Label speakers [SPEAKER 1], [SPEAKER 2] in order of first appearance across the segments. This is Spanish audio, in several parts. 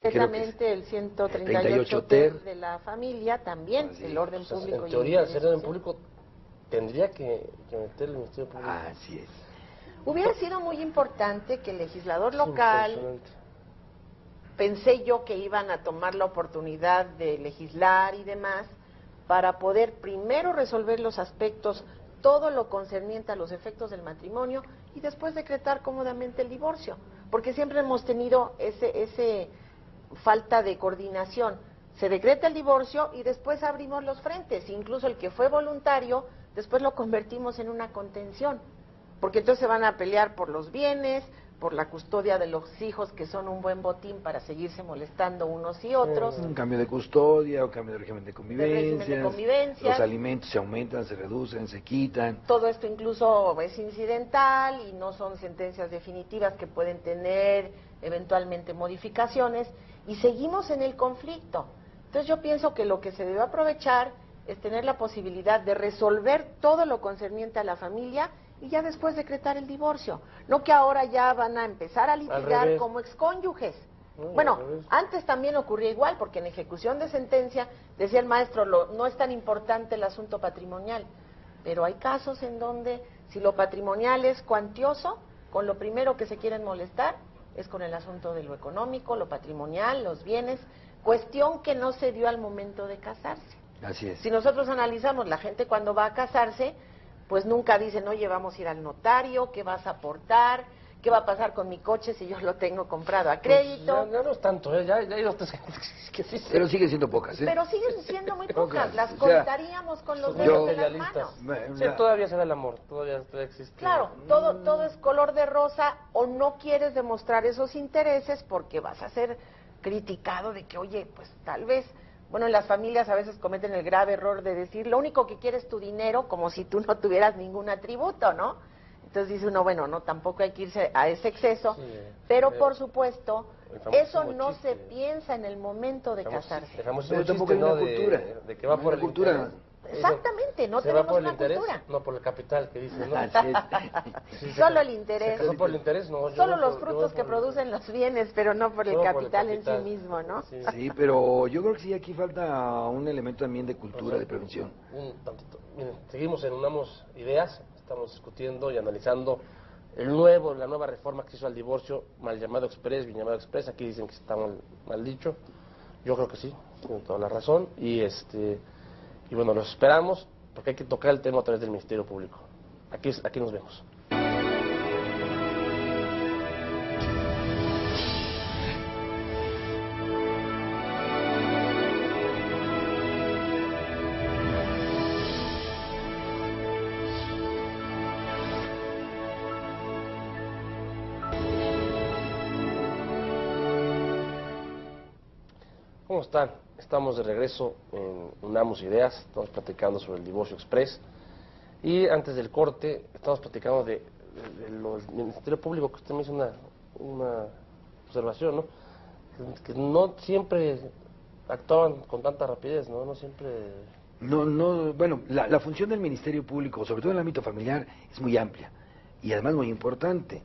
[SPEAKER 1] Precisamente el 138 ter de la familia también, el orden público.
[SPEAKER 2] En teoría, el orden público tendría que meter el Ministerio Público.
[SPEAKER 1] Así es. Hubiera sido muy importante que el legislador local, pensé yo que iban a tomar la oportunidad de legislar y demás, para poder primero resolver los aspectos, todo lo concerniente a los efectos del matrimonio, y después decretar cómodamente el divorcio, porque siempre hemos tenido ese falta de coordinación. Se decreta el divorcio y después abrimos los frentes, incluso el que fue voluntario, después lo convertimos en una contención, porque entonces se van a pelear por los bienes, por la custodia de los hijos, que son un buen botín para seguirse molestando unos y otros.
[SPEAKER 3] Un cambio de custodia o cambio de régimen de convivencia, los alimentos se aumentan, se reducen, se quitan.
[SPEAKER 1] Todo esto incluso es incidental y no son sentencias definitivas que pueden tener eventualmente modificaciones, y seguimos en el conflicto. Entonces yo pienso que lo que se debe aprovechar es tener la posibilidad de resolver todo lo concerniente a la familia y ya después decretar el divorcio. No que ahora ya van a empezar a litigar como excónyuges. Bueno, antes también ocurría igual, porque en ejecución de sentencia, decía el maestro, no es tan importante el asunto patrimonial, pero hay casos en donde si lo patrimonial es cuantioso, con lo primero que se quieren molestar es con el asunto de lo económico, lo patrimonial, los bienes, cuestión que no se dio al momento de casarse.
[SPEAKER 3] Así es.
[SPEAKER 1] Si nosotros analizamos, la gente cuando va a casarse, pues nunca dicen, oye, vamos a ir al notario, ¿qué vas a aportar? ¿Qué va a pasar con mi coche si yo lo tengo comprado a crédito?
[SPEAKER 2] Pues ya no es tanto, ya hay otras que sí.
[SPEAKER 3] Pero siguen siendo pocas, ¿eh?
[SPEAKER 1] Pero siguen siendo muy pocas, las contaríamos con los dedos de las manos.
[SPEAKER 2] Sí, todavía se da el amor, todavía existe.
[SPEAKER 1] Claro, todo es color de rosa, o no quieres demostrar esos intereses porque vas a ser criticado de que, oye, pues tal vez... Bueno, en las familias a veces cometen el grave error de decir, lo único que quieres es tu dinero, como si tú no tuvieras ningún atributo, ¿no? Entonces dice uno, bueno, no, tampoco hay que irse a ese exceso, pero por supuesto, eso no se piensa en el momento de casarse.
[SPEAKER 2] Pero tampoco hay una cultura. De que va por el cultura.
[SPEAKER 1] Exactamente, no tenemos una cultura.
[SPEAKER 2] No por el capital, que dicen, ¿no?
[SPEAKER 1] Solo el interés.
[SPEAKER 2] No por el interés, no.
[SPEAKER 1] Solo los frutos que producen los bienes, pero no por el capital en sí mismo, ¿no?
[SPEAKER 3] Sí, pero yo creo que sí, aquí falta un elemento también de cultura, de prevención.
[SPEAKER 2] Un tantito. Miren, seguimos en Unamos Ideas, estamos discutiendo y analizando la nueva reforma que hizo al divorcio, mal llamado express, bien llamado express. Aquí dicen que está mal dicho. Yo creo que sí, tienen toda la razón. Y bueno, los esperamos, porque hay que tocar el tema a través del Ministerio Público. Aquí nos vemos. ¿Cómo están? Estamos de regreso en Unamos Ideas, estamos platicando sobre el divorcio express, y antes del corte estamos platicando de los Ministerio Público, que usted me hizo una observación, ¿no? Que no siempre actuaban con tanta rapidez, ¿no? No siempre...
[SPEAKER 3] Bueno, la función del Ministerio Público, sobre todo en el ámbito familiar, es muy amplia y además muy importante.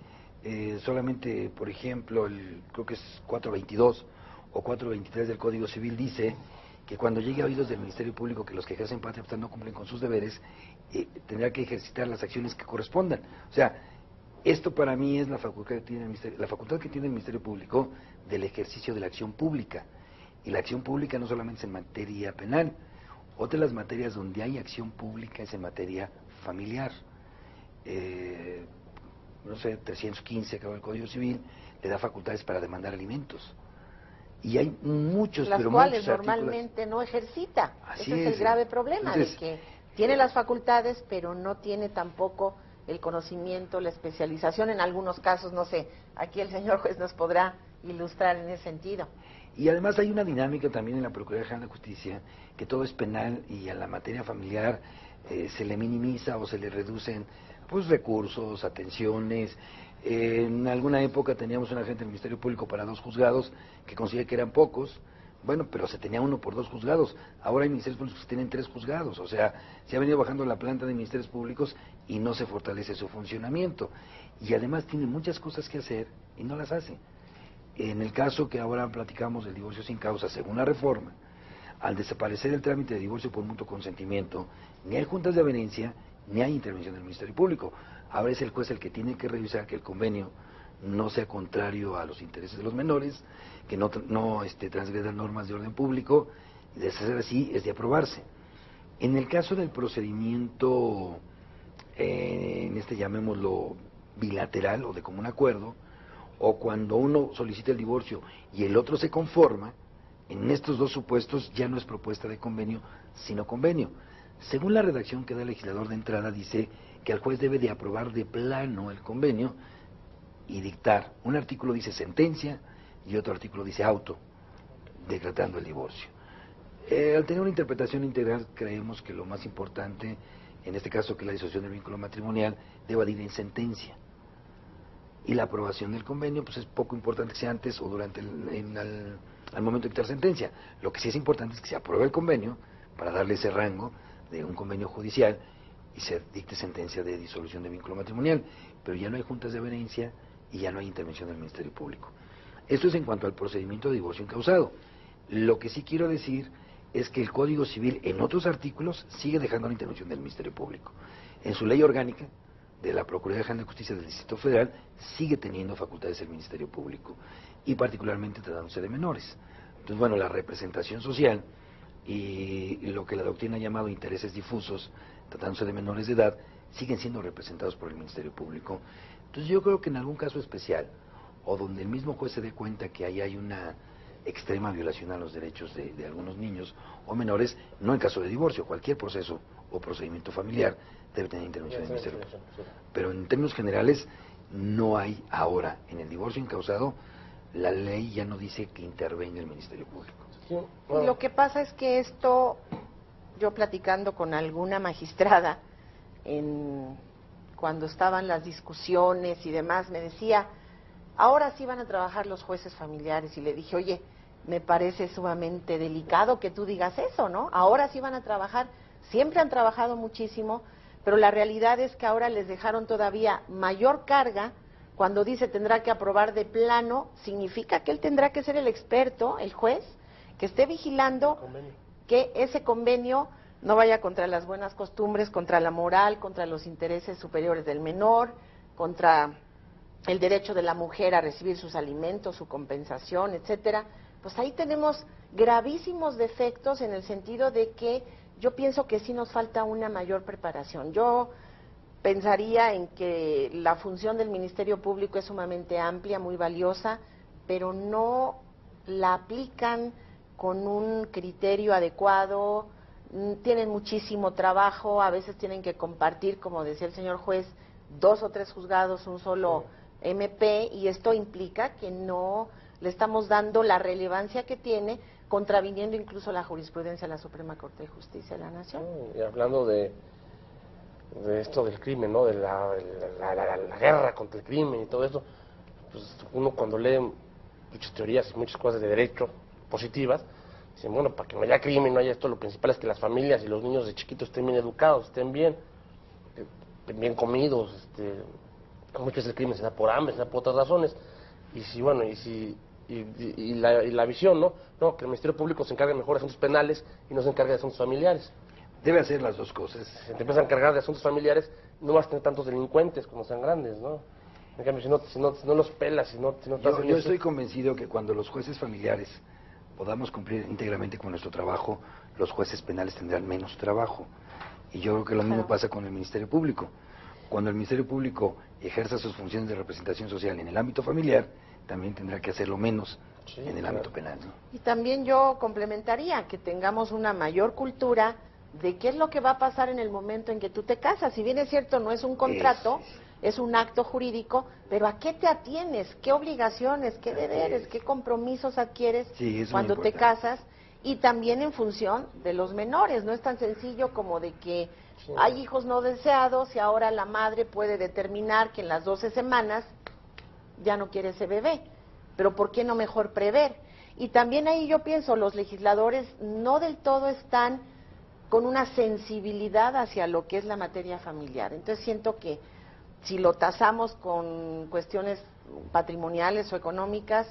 [SPEAKER 3] Solamente, por ejemplo, creo que es 422 o 423 del Código Civil dice que cuando llegue a oídos del Ministerio Público que los que ejercen patria potestad no cumplen con sus deberes, tendrá que ejercitar las acciones que correspondan. O sea, esto para mí es la facultad que tiene el Ministerio Público del ejercicio de la acción pública. Y la acción pública no solamente es en materia penal, otra de las materias donde hay acción pública es en materia familiar. No sé, 315, acaba el Código Civil, le da facultades para demandar alimentos. Y hay muchos,
[SPEAKER 1] las cuales normalmente no ejercita. Ese es el grave problema. Entonces, de que tiene las facultades, pero no tiene tampoco el conocimiento, la especialización en algunos casos, no sé, aquí el señor juez nos podrá ilustrar en ese sentido.
[SPEAKER 3] Y además hay una dinámica también en la Procuraduría General de Justicia, que todo es penal y a la materia familiar se le minimiza o se le reducen pues recursos, atenciones. En alguna época teníamos un agente del Ministerio Público para 2 juzgados que consideré que eran pocos, bueno, pero se tenía uno por 2 juzgados. Ahora hay ministerios públicos que tienen 3 juzgados, o sea, se ha venido bajando la planta de ministerios públicos y no se fortalece su funcionamiento. Y además tiene muchas cosas que hacer y no las hace. En el caso que ahora platicamos del divorcio sin causa, según la reforma, al desaparecer el trámite de divorcio por mutuo consentimiento, ni hay juntas de avenencia, ni hay intervención del Ministerio Público. Ahora es el juez el que tiene que revisar que el convenio no sea contrario a los intereses de los menores, que no transgreda normas de orden público, y de ser así es de aprobarse. En el caso del procedimiento, llamémoslo bilateral o de común acuerdo, o cuando uno solicita el divorcio y el otro se conforma, en estos dos supuestos ya no es propuesta de convenio, sino convenio. Según la redacción que da el legislador de entrada, dice que el juez debe de aprobar de plano el convenio y dictar. Un artículo dice sentencia y otro artículo dice auto, decretando el divorcio. Al tener una interpretación integral, creemos que lo más importante, en este caso que la disolución del vínculo matrimonial, deba ir en sentencia. Y la aprobación del convenio, pues es poco importante que sea antes o durante al momento de dictar sentencia. Lo que sí es importante es que se apruebe el convenio para darle ese rango de un convenio judicial y se dicte sentencia de disolución de vínculo matrimonial. Pero ya no hay juntas de avenencia y ya no hay intervención del Ministerio Público. Esto es en cuanto al procedimiento de divorcio incausado. Lo que sí quiero decir es que el Código Civil en otros artículos sigue dejando la intervención del Ministerio Público. En su ley orgánica de la Procuraduría General de Justicia del Distrito Federal sigue teniendo facultades el Ministerio Público, y particularmente tratándose de menores. Entonces, bueno, la representación social y lo que la doctrina ha llamado intereses difusos, tratándose de menores de edad, siguen siendo representados por el Ministerio Público. Entonces yo creo que en algún caso especial, o donde el mismo juez se dé cuenta que ahí hay una extrema violación a los derechos de algunos niños o menores, no en caso de divorcio, cualquier proceso o procedimiento familiar debe tener intervención del Ministerio Público. Pero en términos generales, no hay ahora, en el divorcio incausado, la ley ya no dice que intervenga el Ministerio Público.
[SPEAKER 2] Sí, bueno.
[SPEAKER 1] Lo que pasa es que esto, yo platicando con alguna magistrada, cuando estaban las discusiones y demás, me decía, ahora sí van a trabajar los jueces familiares, y le dije, oye, me parece sumamente delicado que tú digas eso, ¿no? Ahora sí van a trabajar, siempre han trabajado muchísimo, pero la realidad es que ahora les dejaron todavía mayor carga. Cuando dice tendrá que aprobar de plano, significa que él tendrá que ser el experto, el juez, que esté vigilando que ese convenio no vaya contra las buenas costumbres, contra la moral, contra los intereses superiores del menor, contra el derecho de la mujer a recibir sus alimentos, su compensación, etcétera. Pues ahí tenemos gravísimos defectos en el sentido de que yo pienso que sí nos falta una mayor preparación. Yo pensaría en que la función del Ministerio Público es sumamente amplia, muy valiosa, pero no la aplican con un criterio adecuado, tienen muchísimo trabajo, a veces tienen que compartir, como decía el señor juez, 2 o 3 juzgados, un solo MP, y esto implica que no le estamos dando la relevancia que tiene, contraviniendo incluso la jurisprudencia de la Suprema Corte de Justicia de la Nación.
[SPEAKER 2] Y hablando de esto del crimen, ¿no? De la guerra contra el crimen y todo eso, pues uno cuando lee muchas teorías y muchas cosas de derecho positivas, dicen, bueno, para que no haya crimen, no haya esto, lo principal es que las familias y los niños de chiquitos estén bien educados, estén bien comidos, muchas veces el crimen se da por hambre, se da por otras razones, y la visión, ¿no? No, que el Ministerio Público se encargue mejor de asuntos penales y no se encargue de asuntos familiares.
[SPEAKER 3] Debe hacer las dos cosas.
[SPEAKER 2] Si te empiezas a encargar de asuntos familiares, no vas a tener tantos delincuentes cuando sean grandes, ¿no? En cambio, si no los pelas, si no
[SPEAKER 3] yo estoy convencido que cuando los jueces familiares podamos cumplir íntegramente con nuestro trabajo, los jueces penales tendrán menos trabajo. Y yo creo que lo mismo pasa con el Ministerio Público. Cuando el Ministerio Público ejerza sus funciones de representación social en el ámbito familiar, también tendrá que hacerlo menos en el ámbito penal, ¿no?
[SPEAKER 1] Y también yo complementaría que tengamos una mayor cultura de qué es lo que va a pasar en el momento en que tú te casas. Si bien es cierto, no es un contrato, es un acto jurídico, pero ¿a qué te atienes? ¿Qué obligaciones, qué deberes, qué compromisos adquieres cuando te casas? Y también en función de los menores. No es tan sencillo como de que hay hijos no deseados y ahora la madre puede determinar que en las 12 semanas ya no quiere ese bebé. Pero ¿por qué no mejor prever? Y también ahí yo pienso, los legisladores no del todo están con una sensibilidad hacia lo que es la materia familiar. Entonces siento que si lo tasamos con cuestiones patrimoniales o económicas,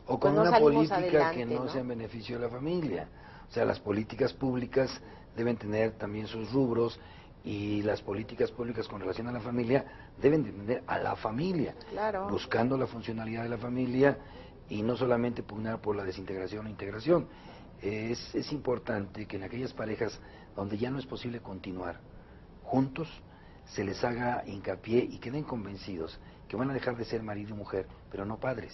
[SPEAKER 3] O
[SPEAKER 1] pues
[SPEAKER 3] con
[SPEAKER 1] no
[SPEAKER 3] una
[SPEAKER 1] salimos
[SPEAKER 3] política
[SPEAKER 1] adelante,
[SPEAKER 3] que no sea en beneficio de la familia. O sea, las políticas públicas deben tener también sus rubros y las políticas públicas con relación a la familia deben de atender a la familia,
[SPEAKER 1] Claro.
[SPEAKER 3] buscando la funcionalidad de la familia y no solamente pugnar por la desintegración o integración. Es importante que en aquellas parejas donde ya no es posible continuar juntos, se les haga hincapié y queden convencidos que van a dejar de ser marido y mujer, pero no padres.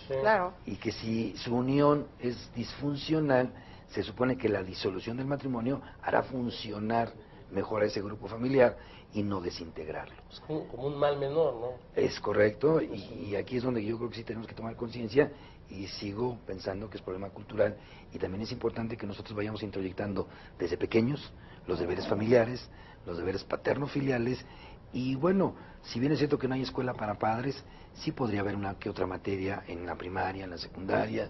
[SPEAKER 2] Sí.
[SPEAKER 1] Claro.
[SPEAKER 3] Y que si su unión es disfuncional, se supone que la disolución del matrimonio hará funcionar mejor a ese grupo familiar y no desintegrarlo.
[SPEAKER 2] Es como un mal menor, ¿no?
[SPEAKER 3] Es correcto, y aquí es donde yo creo que sí tenemos que tomar conciencia, y sigo pensando que es problema cultural, y también es importante que nosotros vayamos introyectando desde pequeños los deberes familiares, los deberes paterno-filiales, y bueno, si bien es cierto que no hay escuela para padres, sí podría haber una que otra materia en la primaria, en la secundaria,